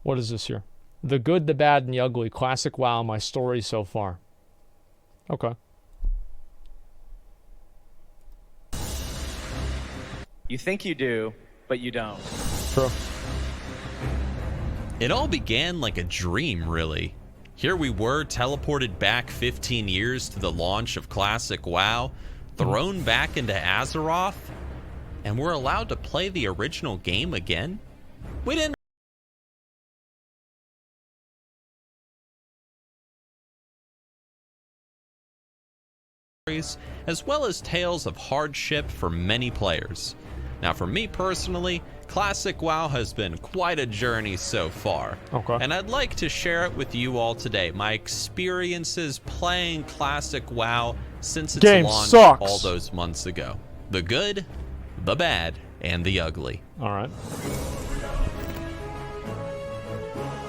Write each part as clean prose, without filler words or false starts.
What is this here? The good, the bad, and the ugly. Classic WoW, my story so far. Okay. You think you do, but you don't. True. It all began like a dream, really. Here we were, teleported back 15 years to the launch of Classic WoW, thrown back into Azeroth, and we're allowed to play the original game again? We didn't. As well as tales of hardship for many players. Now, for me personally, Classic WoW has been quite a journey so far. Okay. And I'd like to share it with you all today. My experiences playing Classic WoW since its Game launch sucks. all those months ago. The good, the bad, and the ugly. All right.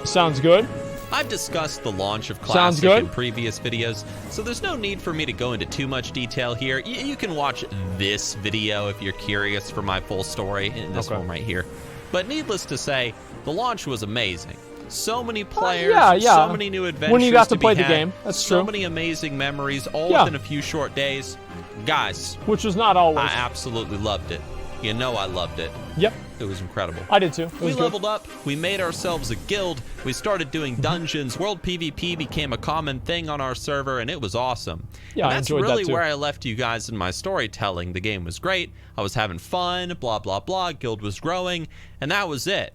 Sounds good. I've discussed the launch of Sounds Classic good. in previous videos, so there's no need for me to go into too much detail here. You can watch this video if you're curious for my full story, in this one right here. But needless to say, the launch was amazing. So many players, so many new adventures when you got to be play the had, game, that's so true. many amazing memories, all within a few short days. Guys, which was not always. I absolutely loved it. You know I loved it. Yep. It was incredible. I did too. We leveled up, we made ourselves a guild, we started doing dungeons, world PvP became a common thing on our server, and it was awesome. Yeah, and I that's enjoyed really that too. where I left you guys in my storytelling. The game was great, I was having fun, blah, blah, blah, guild was growing, and that was it.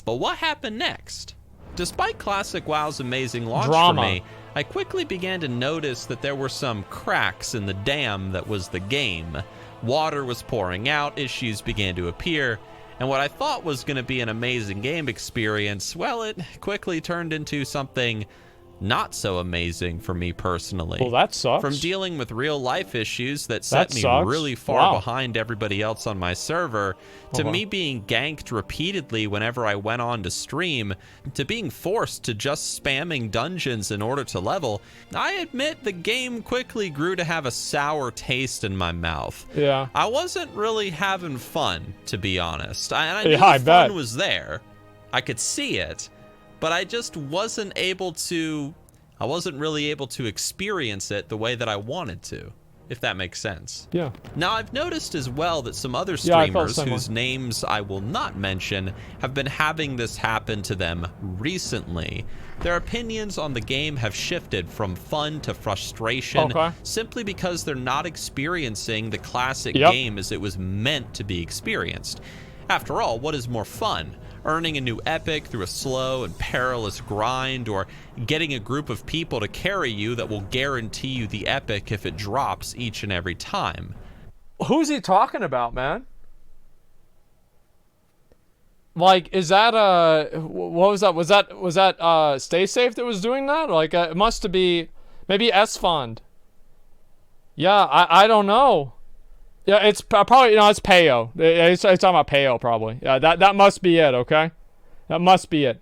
But what happened next? Despite Classic WoW's amazing launch for me, I quickly began to notice that there were some cracks in the dam that was the game. Water was pouring out, issues began to appear, and what I thought was going to be an amazing game experience, well, it quickly turned into something not so amazing for me personally. Well, that sucks. From dealing with real life issues that set me really far behind everybody else on my server, to me being ganked repeatedly whenever I went on to stream, to being forced to just spamming dungeons in order to level, I admit the game quickly grew to have a sour taste in my mouth. Yeah. I wasn't really having fun, to be honest. And I knew the fun was there. I could see it. But I just wasn't really able to experience it the way that I wanted to, if that makes sense. Yeah. Now, I've noticed as well that some other streamers whose names I will not mention have been having this happen to them recently. Their opinions on the game have shifted from fun to frustration simply because they're not experiencing the classic game as it was meant to be experienced. After all, what is more fun? Earning a new epic through a slow and perilous grind, or getting a group of people to carry you that will guarantee you the epic if it drops each and every time. Who's he talking about, man? Like, is that what was that? Was that Stay Safe that was doing that? Like, it must be maybe Esfond. Yeah, I don't know. Yeah, it's probably, it's Payo. It's talking about Payo, probably. Yeah, that must be it, okay? That must be it.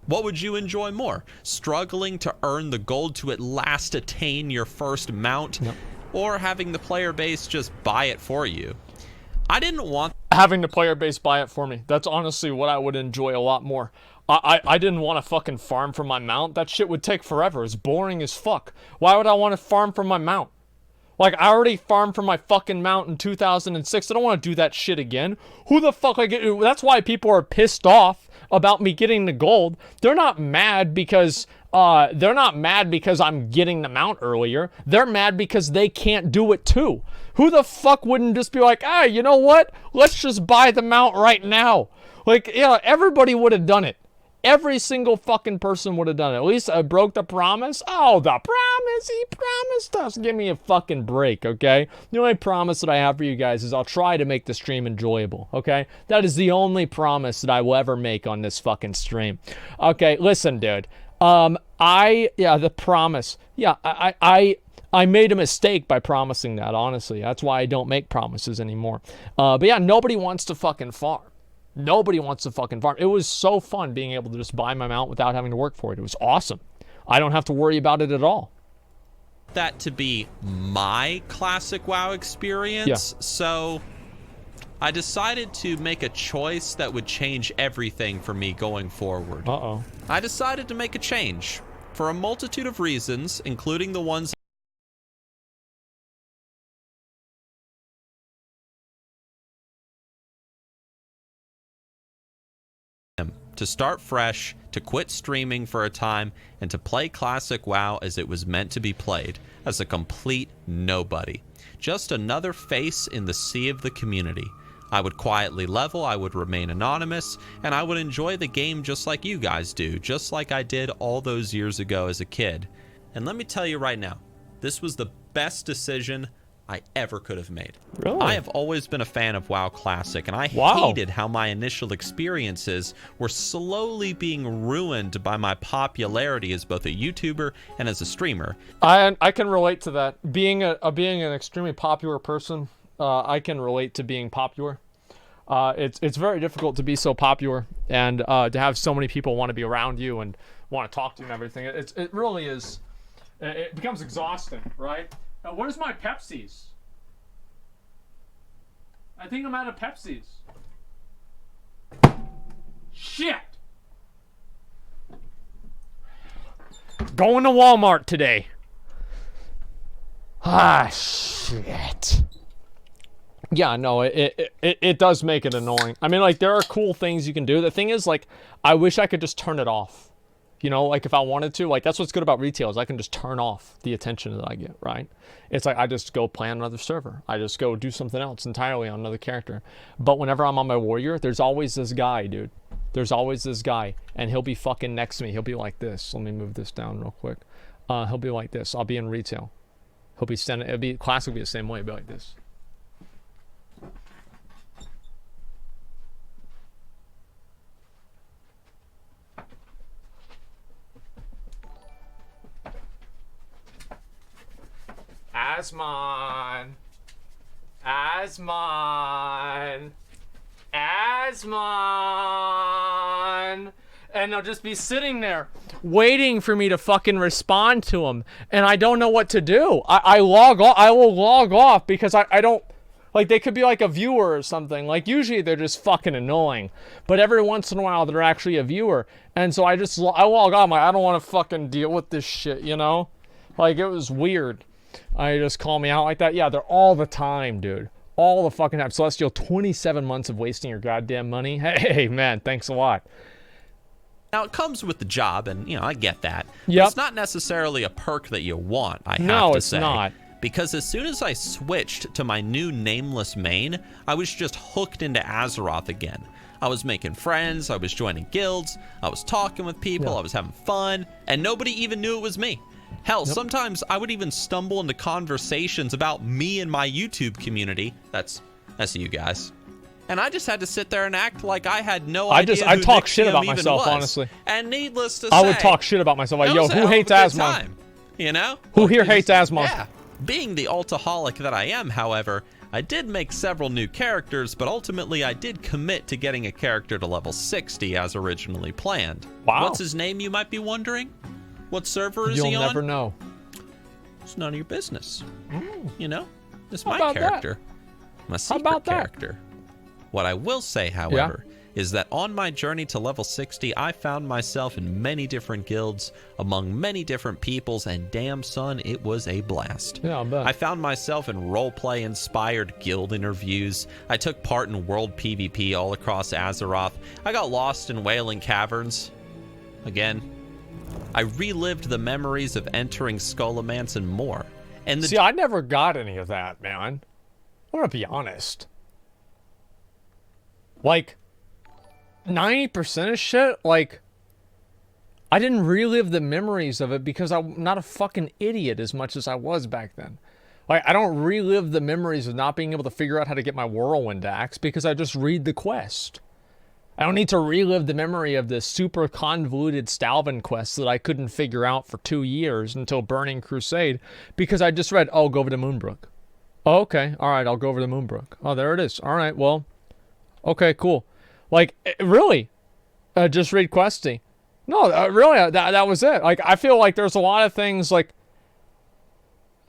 What would you enjoy more? Struggling to earn the gold to at last attain your first mount? Or having the player base just buy it for you? I didn't want having the player base buy it for me. That's honestly what I would enjoy a lot more. I didn't want to fucking farm for my mount. That shit would take forever. It's boring as fuck. Why would I want to farm for my mount? Like, I already farmed for my fucking mount in 2006. I don't want to do that shit again. Who the fuck that's why people are pissed off about me getting the gold. They're not mad because I'm getting the mount earlier. They're mad because they can't do it too. Who the fuck wouldn't just be like, "Ah, you know what? Let's just buy the mount right now." Like, yeah, everybody would have done it. Every single fucking person would have done it. At least I broke the promise. Oh, the promise. He promised us. Give me a fucking break, okay? The only promise that I have for you guys is I'll try to make the stream enjoyable, okay? That is the only promise that I will ever make on this fucking stream. Okay, listen, dude. The promise. Yeah, I made a mistake by promising that, honestly. That's why I don't make promises anymore. But yeah, nobody wants to fucking farm. Nobody wants to fucking farm. It was so fun being able to just buy my mount without having to work for it. It was awesome. I don't have to worry about it at all. That to be my classic WoW experience. So I decided to make a choice that would change everything for me going forward. Uh-oh. I decided to make a change for a multitude of reasons, including the ones to start fresh, to quit streaming for a time, and to play classic WoW as it was meant to be played, as a complete nobody. Just another face in the sea of the community. I would quietly level, I would remain anonymous, and I would enjoy the game just like you guys do, just like I did all those years ago as a kid. And let me tell you right now, this was the best decision I ever could have made. Really? I have always been a fan of WoW Classic, and I Wow. hated how my initial experiences were slowly being ruined by my popularity as both a YouTuber and as a streamer. I can relate to that. Being an extremely popular person, I can relate to being popular. It's very difficult to be so popular and to have so many people want to be around you and want to talk to you and everything. It really is. It becomes exhausting, right? Where's my Pepsis? I think I'm out of Pepsis. Shit! Going to Walmart today. Ah, shit. Yeah, no, it does make it annoying. I mean, like, there are cool things you can do. The thing is, like, I wish I could just turn it off. You know, like, if I wanted to, like, that's what's good about retail is I can just turn off the attention that I get, right? It's like I just go play on another server. I just go do something else entirely on another character. But whenever I'm on my warrior, there's always this guy, dude. There's always this guy, and he'll be fucking next to me. He'll be like this. Let me move this down real quick. He'll be like this. I'll be in retail. He'll be standing. It'll be classic. Will be the same way. It'll be like this. Asmon. And they'll just be sitting there waiting for me to fucking respond to them. And I don't know what to do. I log off. I will log off because I don't, like, they could be like a viewer or something. Like, usually they're just fucking annoying. But every once in a while they're actually a viewer. And so I log off. I'm like, I don't want to fucking deal with this shit, you know? Like, it was weird. I just call me out like that. Yeah, they're all the time, dude. All the fucking time. Celestial, 27 months of wasting your goddamn money. Hey, man, thanks a lot. Now, it comes with the job, and, you know, I get that. Yep. But it's not necessarily a perk that you want, I have to say. No, it's not. Because as soon as I switched to my new nameless main, I was just hooked into Azeroth again. I was making friends, I was joining guilds, I was talking with people, I was having fun, and nobody even knew it was me. Hell, sometimes I would even stumble into conversations about me and my YouTube community. That's you guys. And I just had to sit there and act like I had no idea I who talk Nick shit GM about even myself, was. honestly. And needless to say, I would talk shit about myself. Like, it yo, was a who hell of hates a good Asmon? time, you know? Who here hates Asmon? Yeah. Being the altaholic that I am, however, I did make several new characters, but ultimately I did commit to getting a character to level 60 as originally planned. Wow. What's his name, you might be wondering? What server is he on? You'll never know. It's none of your business. You know? It's How my about character. My secret about that? character. What I will say, however, is that on my journey to level 60, I found myself in many different guilds, among many different peoples, and damn son, it was a blast. Yeah, I bet. I found myself in roleplay-inspired guild interviews. I took part in world PvP all across Azeroth. I got lost in Wailing Caverns. Again, I relived the memories of entering Skullomance and more. And See, I never got any of that, man. I'm gonna be honest. Like, 90% of shit, like, I didn't relive the memories of it because I'm not a fucking idiot as much as I was back then. Like, I don't relive the memories of not being able to figure out how to get my Whirlwind Axe because I just read the quest. I don't need to relive the memory of the super convoluted Stalvin quest that I couldn't figure out for 2 years until Burning Crusade because I just read, oh, go over to Moonbrook. Oh, okay. All right, I'll go over to Moonbrook. Oh, there it is. All right, well, okay, cool. Like, really, just read Questy. No, really, that was it. Like, I feel like there's a lot of things, like,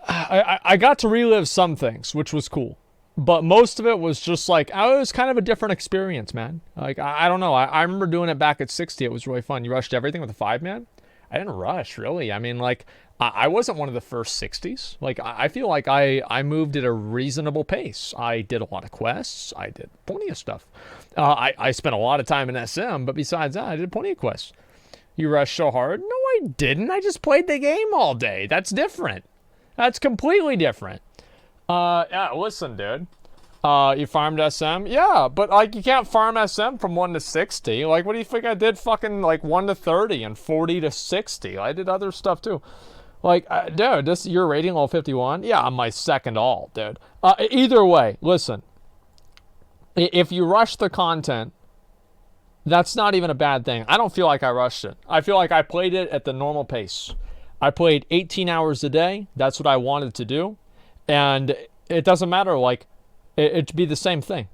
I got to relive some things, which was cool. But most of it was just like, it was kind of a different experience, man. Like, I don't know. I remember doing it back at 60. It was really fun. You rushed everything with a 5-man? I didn't rush, really. I mean, like, I wasn't one of the first 60s. Like, I feel like I moved at a reasonable pace. I did a lot of quests. I did plenty of stuff. I spent a lot of time in SM, but besides that, I did plenty of quests. You rushed so hard? No, I didn't. I just played the game all day. That's different. That's completely different. Yeah, listen, dude. You farmed SM? Yeah, but, like, you can't farm SM from 1 to 60. Like, what do you think I did fucking, like, 1 to 30 and 40 to 60? I did other stuff, too. Like, dude, you're rating level 51? Yeah, I'm my second all, dude. Either way, listen. If you rush the content, that's not even a bad thing. I don't feel like I rushed it. I feel like I played it at the normal pace. I played 18 hours a day. That's what I wanted to do. And it doesn't matter, like, it'd be the same thing.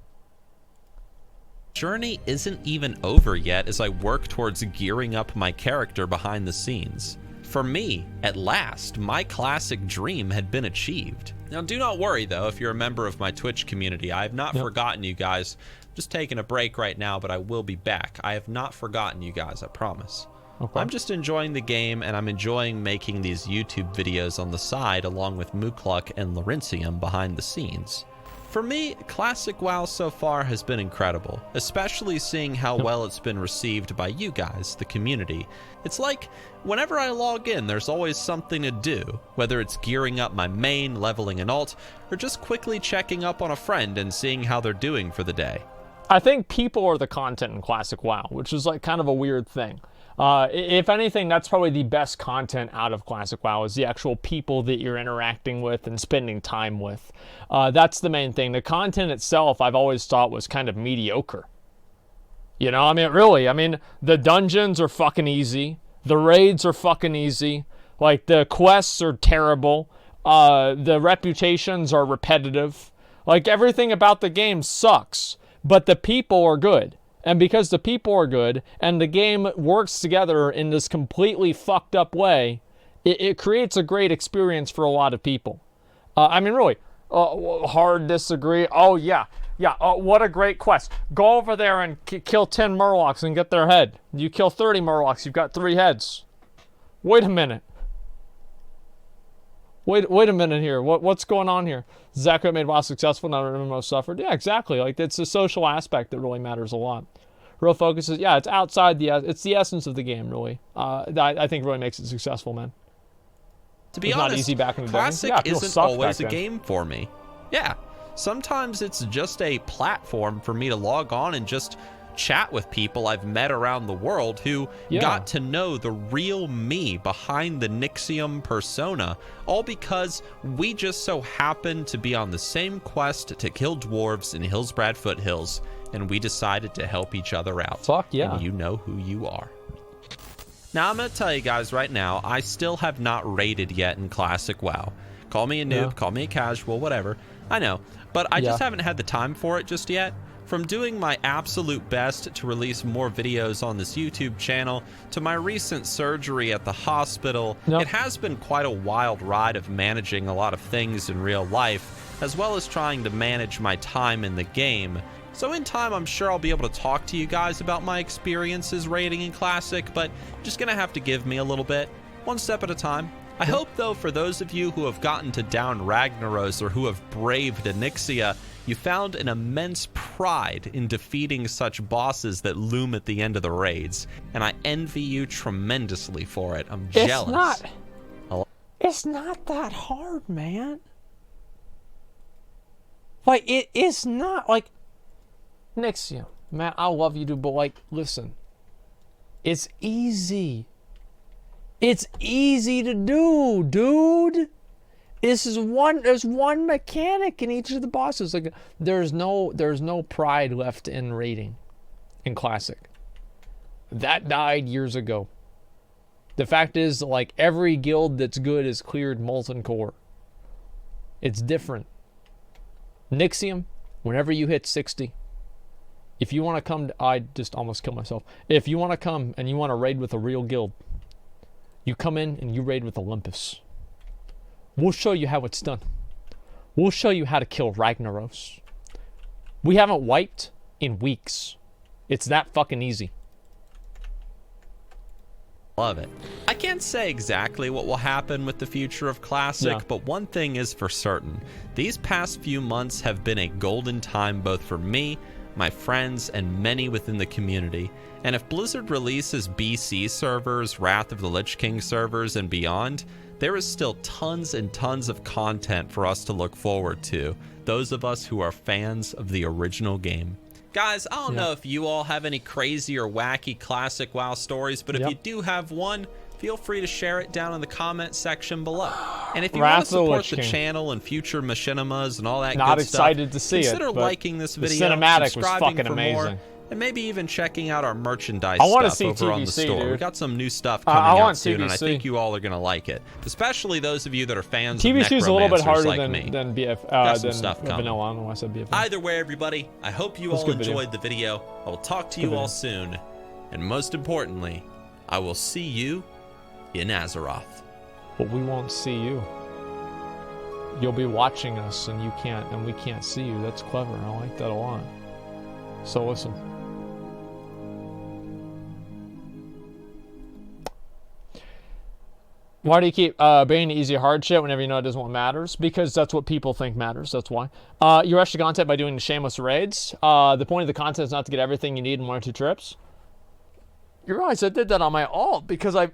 Journey isn't even over yet as I work towards gearing up my character behind the scenes. For me, at last, my classic dream had been achieved. Now, do not worry, though, if you're a member of my Twitch community. I have not forgotten you guys. I'm just taking a break right now, but I will be back. I have not forgotten you guys, I promise. Okay. I'm just enjoying the game, and I'm enjoying making these YouTube videos on the side, along with Mukluk and Laurentium behind the scenes. For me, Classic WoW so far has been incredible, especially seeing how well it's been received by you guys, the community. It's like, whenever I log in, there's always something to do, whether it's gearing up my main, leveling an alt, or just quickly checking up on a friend and seeing how they're doing for the day. I think people are the content in Classic WoW, which is like kind of a weird thing. If anything, that's probably the best content out of Classic WoW, is the actual people that you're interacting with and spending time with. That's the main thing. The content itself, I've always thought, was kind of mediocre. You know, I mean, really, I mean, the dungeons are fucking easy. The raids are fucking easy. Like, the quests are terrible. The reputations are repetitive. Like, everything about the game sucks. But the people are good. And because the people are good, and the game works together in this completely fucked up way, it creates a great experience for a lot of people. I mean, really, hard disagree. Oh, yeah. Yeah, what a great quest. Go over there and kill 10 Murlocs and get their head. You kill 30 Murlocs, you've got 3 heads. Wait a minute. Wait a minute here. What's going on here? Exactly what made WoW successful, not MMO suffered. Yeah, exactly. Like, it's the social aspect that really matters a lot. Real focus is, yeah, it's outside it's the essence of the game, really. I think really makes it successful, man. To be honest, not easy back in the Classic day. isn't always a game for me. Yeah, sometimes it's just a platform for me to log on and just chat with people I've met around the world who got to know the real me behind the Nixium persona, all because we just so happened to be on the same quest to kill dwarves in Hillsbrad Foothills, and we decided to help each other out. Fuck yeah. And you know who you are. Now, I'm going to tell you guys right now, I still have not raided yet in Classic WoW. Call me a noob, call me a casual, whatever. I know, but I just haven't had the time for it just yet. From doing my absolute best to release more videos on this YouTube channel, to my recent surgery at the hospital, it has been quite a wild ride of managing a lot of things in real life, as well as trying to manage my time in the game. So in time, I'm sure I'll be able to talk to you guys about my experiences raiding in Classic, but you're just gonna have to give me a little bit, one step at a time. I hope, though, for those of you who have gotten to down Ragnaros or who have braved Onyxia, you found an immense pride in defeating such bosses that loom at the end of the raids, and I envy you tremendously for it. I'm jealous. It's not that hard, man. Like, it is not, like, Nixium, man, I love you, dude, but, like, listen. It's easy. It's easy to do, dude. There's one mechanic in each of the bosses. Like, there's no pride left in raiding in Classic. That died years ago. The fact is, like, every guild that's good has cleared Molten Core. It's different. Nixium, whenever you hit 60, if you want to come, I just almost killed myself. If you want to come and you want to raid with a real guild, you come in and you raid with Olympus. We'll show you how it's done. We'll show you how to kill Ragnaros. We haven't wiped in weeks. It's that fucking easy. Love it. I can't say exactly what will happen with the future of Classic, but one thing is for certain. These past few months have been a golden time both for me, my friends, and many within the community. And if Blizzard releases BC servers, Wrath of the Lich King servers, and beyond, there is still tons and tons of content for us to look forward to, those of us who are fans of the original game. Guys, I don't know if you all have any crazy or wacky classic WoW stories, but if you do have one, feel free to share it down in the comment section below. And if you want to support the channel and future machinimas and all that good stuff, consider liking this video, subscribing for more, and maybe even checking out our merchandise stuff over on the store. We got some new stuff coming out soon, and I think you all are going to like it. Especially those of you that are fans of necromancers is a little bit harder like than BF, than vanilla. I don't know why I said BF. Either way, everybody, I hope you all enjoyed the video. I will talk to you all soon. And most importantly, I will see you in Azeroth. But we won't see you. You'll be watching us, and we can't see you. That's clever. I like that a lot. So listen. Why do you keep banning easy hard shit whenever you know it doesn't what matters? Because that's what people think matters. That's why. You rush the content by doing the shameless raids. The point of the content is not to get everything you need in 1 or 2 trips. You realize I did that on my alt because I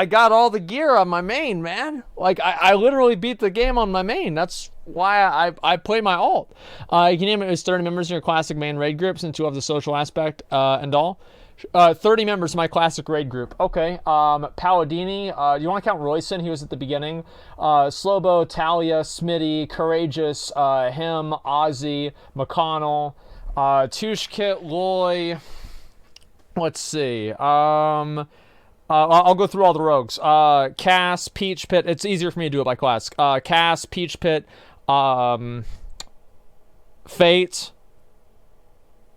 got all the gear on my main, man. Like, I literally beat the game on my main. That's why I play my alt. You can name it as 30 members in your classic main raid group since you have the social aspect and all. 30 members in my classic raid group. Okay. Paladini. Do you want to count Royson? He was at the beginning. Slobo, Talia, Smitty, Courageous, him, Ozzy, McConnell, Tushkit, Loy. Let's see. I'll go through all the rogues. Cass, Peach Pit. It's easier for me to do it by class. Cass, Peach Pit, Fate,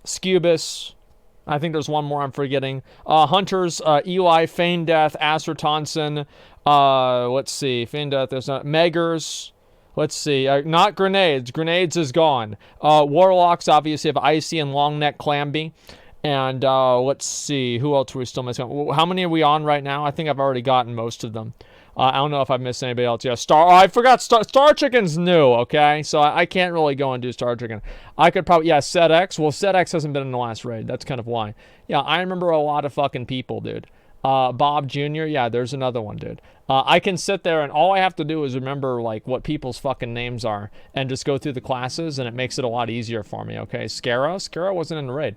Scubus. I think there's one more I'm forgetting. Hunters, Eli, Feign Death, Aster Tonson. Let's see. Feign Death, there's not. Meggers. Let's see. Not Grenades. Grenades is gone. Warlocks, obviously, have Icy and Longneck Clamby. And let's see, who else are we still missing? How many are we on right now? I think I've already gotten most of them. I don't know if I've missed anybody else. Yeah, I forgot Star Chicken's new, okay? So I can't really go and do Star Chicken. I could probably, Set X. Well, Set X hasn't been in the last raid. That's kind of why. Yeah, I remember a lot of fucking people, dude. Bob Jr., yeah, there's another one, dude. I can sit there and all I have to do is remember, like, what people's fucking names are and just go through the classes, and it makes it a lot easier for me, okay? Scara wasn't in the raid.